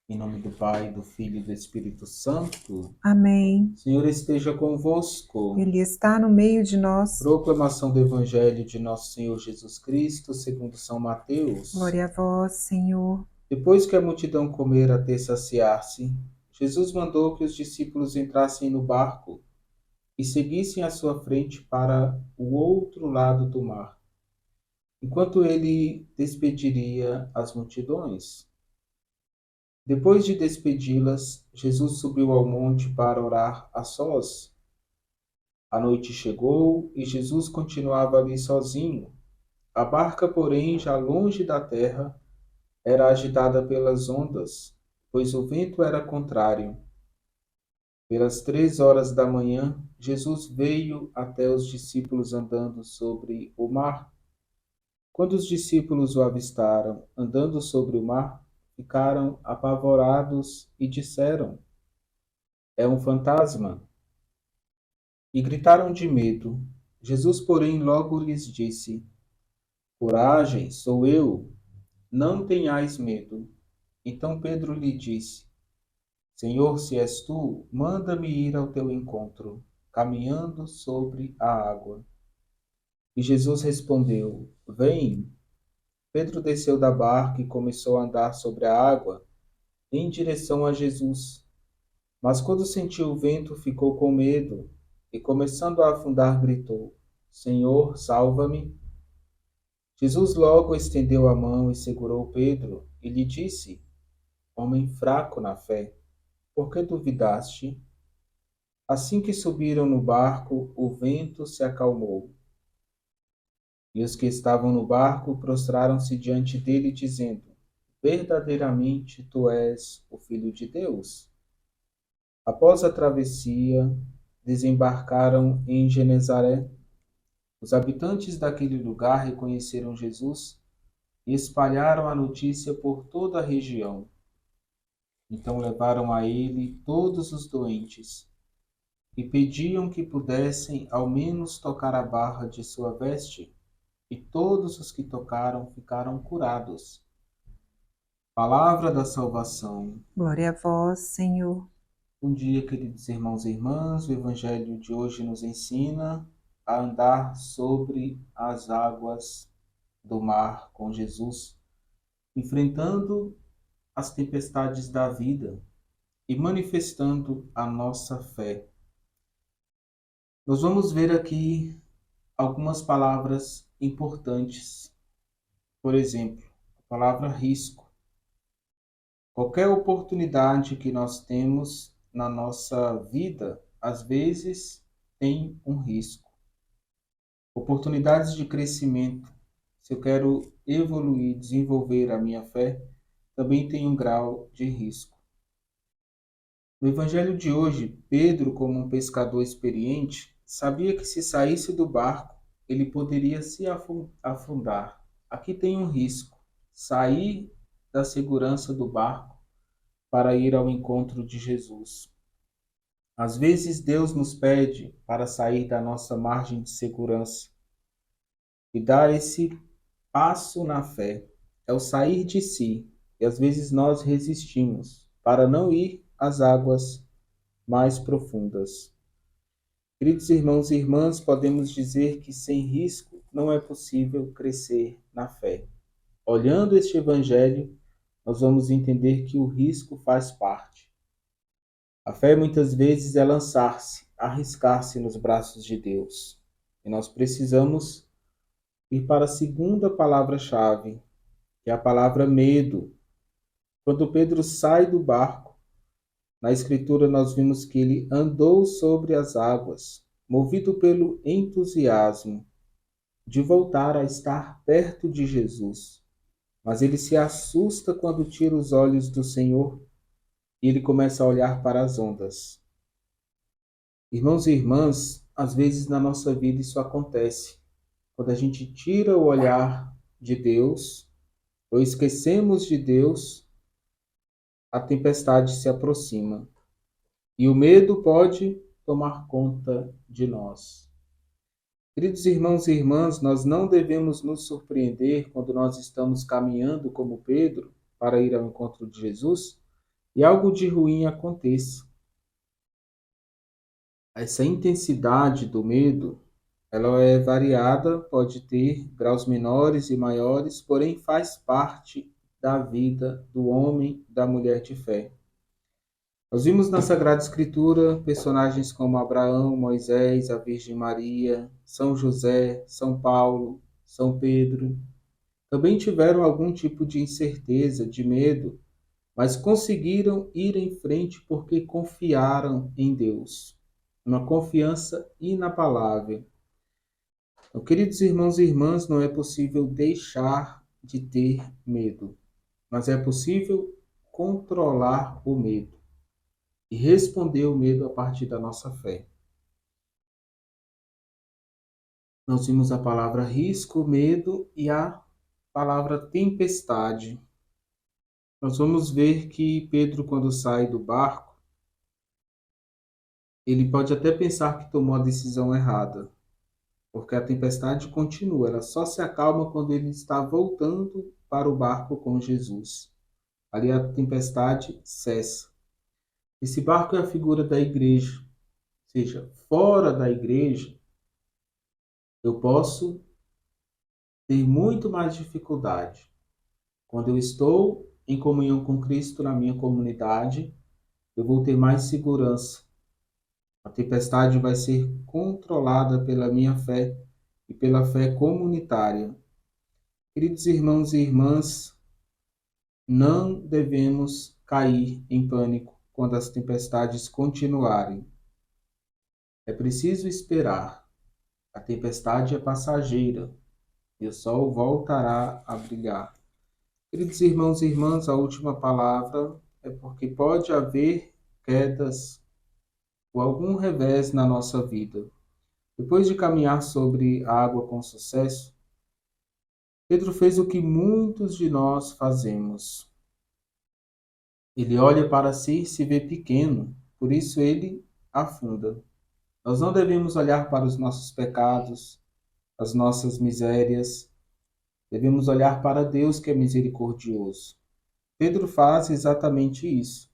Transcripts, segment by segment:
Em nome do Pai, do Filho e do Espírito Santo. Amém. Senhor esteja convosco. Ele está no meio de nós. Proclamação do Evangelho de Nosso Senhor Jesus Cristo, segundo São Mateus. Glória a vós, Senhor. Depois que a multidão comera até saciar-se, Jesus mandou que os discípulos entrassem no barco e seguissem à sua frente para o outro lado do mar, enquanto ele despediria as multidões. Depois de despedi-las, Jesus subiu ao monte para orar a sós. A noite chegou e Jesus continuava ali sozinho. A barca, porém, já longe da terra, era agitada pelas ondas, pois o vento era contrário. Pelas 3 horas da manhã, Jesus veio até os discípulos andando sobre o mar. Quando os discípulos o avistaram andando sobre o mar, ficaram apavorados e disseram: "É um fantasma!" E gritaram de medo. Jesus, porém, logo lhes disse: "Coragem, sou eu, não tenhais medo." Então Pedro lhe disse: "Senhor, se és tu, manda-me ir ao teu encontro, caminhando sobre a água." E Jesus respondeu: "Vem." Pedro desceu da barca e começou a andar sobre a água em direção a Jesus. Mas quando sentiu o vento, ficou com medo e, começando a afundar, gritou: "Senhor, salva-me." Jesus logo estendeu a mão e segurou Pedro e lhe disse: "Homem fraco na fé, por que duvidaste?" Assim que subiram no barco, o vento se acalmou. E os que estavam no barco prostraram-se diante dele, dizendo: "Verdadeiramente tu és o Filho de Deus." Após a travessia, desembarcaram em Genezaré. Os habitantes daquele lugar reconheceram Jesus e espalharam a notícia por toda a região. Então levaram a ele todos os doentes e pediam que pudessem ao menos tocar a barra de sua veste, e todos os que tocaram ficaram curados. Palavra da salvação. Glória a vós, Senhor. Bom dia, queridos irmãos e irmãs. O Evangelho de hoje nos ensina a andar sobre as águas do mar com Jesus, enfrentando as tempestades da vida e manifestando a nossa fé. Nós vamos ver aqui algumas palavras importantes. Por exemplo, a palavra risco. Qualquer oportunidade que nós temos na nossa vida, às vezes, tem um risco. Oportunidades de crescimento. Se eu quero evoluir, desenvolver a minha fé, também tem um grau de risco. No Evangelho de hoje, Pedro, como um pescador experiente, sabia que se saísse do barco, ele poderia se afundar. Aqui tem um risco: sair da segurança do barco para ir ao encontro de Jesus. Às vezes Deus nos pede para sair da nossa margem de segurança e dar esse passo na fé. É o sair de si, e às vezes nós resistimos para não ir às águas mais profundas. Queridos irmãos e irmãs, podemos dizer que sem risco não é possível crescer na fé. Olhando este evangelho, nós vamos entender que o risco faz parte. A fé muitas vezes é lançar-se, arriscar-se nos braços de Deus. E nós precisamos ir para a segunda palavra-chave, que é a palavra medo. Quando Pedro sai do barco, na Escritura nós vimos que ele andou sobre as águas, movido pelo entusiasmo de voltar a estar perto de Jesus. Mas ele se assusta quando tira os olhos do Senhor e ele começa a olhar para as ondas. Irmãos e irmãs, às vezes na nossa vida isso acontece. Quando a gente tira o olhar de Deus, ou esquecemos de Deus, a tempestade se aproxima. E o medo pode tomar conta de nós. Queridos irmãos e irmãs, nós não devemos nos surpreender quando nós estamos caminhando como Pedro para ir ao encontro de Jesus, e algo de ruim aconteça. Essa intensidade do medo, ela é variada, pode ter graus menores e maiores, porém faz parte da vida do homem, da mulher de fé. Nós vimos na Sagrada Escritura personagens como Abraão, Moisés, a Virgem Maria, São José, São Paulo, São Pedro. Também tiveram algum tipo de incerteza, de medo, mas conseguiram ir em frente porque confiaram em Deus. Uma confiança inabalável. Então, queridos irmãos e irmãs, não é possível deixar de ter medo, mas é possível controlar o medo e responder o medo a partir da nossa fé. Nós vimos a palavra risco, medo e a palavra tempestade. Nós vamos ver que Pedro, quando sai do barco, ele pode até pensar que tomou a decisão errada, porque a tempestade continua, ela só se acalma quando ele está voltando para o barco com Jesus. Ali a tempestade cessa. Esse barco é a figura da igreja, ou seja, fora da igreja, eu posso ter muito mais dificuldade. Quando eu estou em comunhão com Cristo na minha comunidade, eu vou ter mais segurança. A tempestade vai ser controlada pela minha fé e pela fé comunitária. Queridos irmãos e irmãs, não devemos cair em pânico quando as tempestades continuarem. É preciso esperar. A tempestade é passageira e o sol voltará a brilhar. Queridos irmãos e irmãs, a última palavra é porque pode haver quedas ou algum revés na nossa vida. Depois de caminhar sobre a água com sucesso, Pedro fez o que muitos de nós fazemos. Ele olha para si e se vê pequeno, por isso ele afunda. Nós não devemos olhar para os nossos pecados, as nossas misérias. Devemos olhar para Deus que é misericordioso. Pedro faz exatamente isso.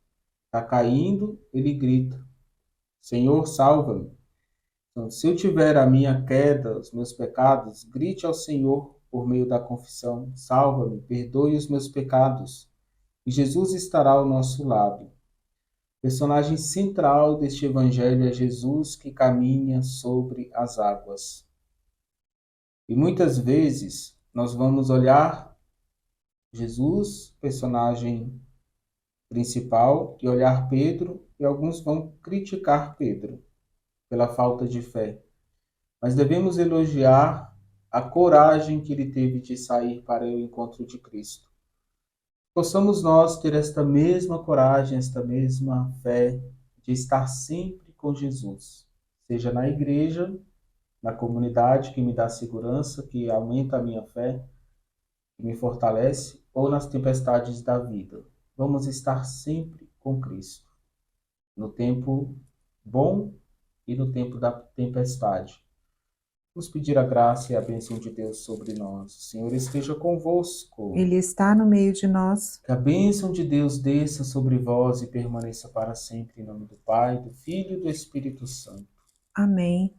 Está caindo, ele grita: Senhor, salva-me. Então, se eu tiver a minha queda, os meus pecados, grite ao Senhor por meio da confissão: salva-me, perdoe os meus pecados. E Jesus estará ao nosso lado. O personagem central deste evangelho é Jesus que caminha sobre as águas. E muitas vezes nós vamos olhar Jesus, personagem principal, e olhar Pedro, e alguns vão criticar Pedro pela falta de fé. Mas devemos elogiar a coragem que ele teve de sair para o encontro de Cristo. Possamos nós ter esta mesma coragem, esta mesma fé de estar sempre com Jesus, seja na igreja, na comunidade que me dá segurança, que aumenta a minha fé, que me fortalece, ou nas tempestades da vida. Vamos estar sempre com Cristo, no tempo bom e no tempo da tempestade. Vamos pedir a graça e a bênção de Deus sobre nós. O Senhor esteja convosco. Ele está no meio de nós. Que a bênção de Deus desça sobre vós e permaneça para sempre, em nome do Pai, do Filho e do Espírito Santo. Amém.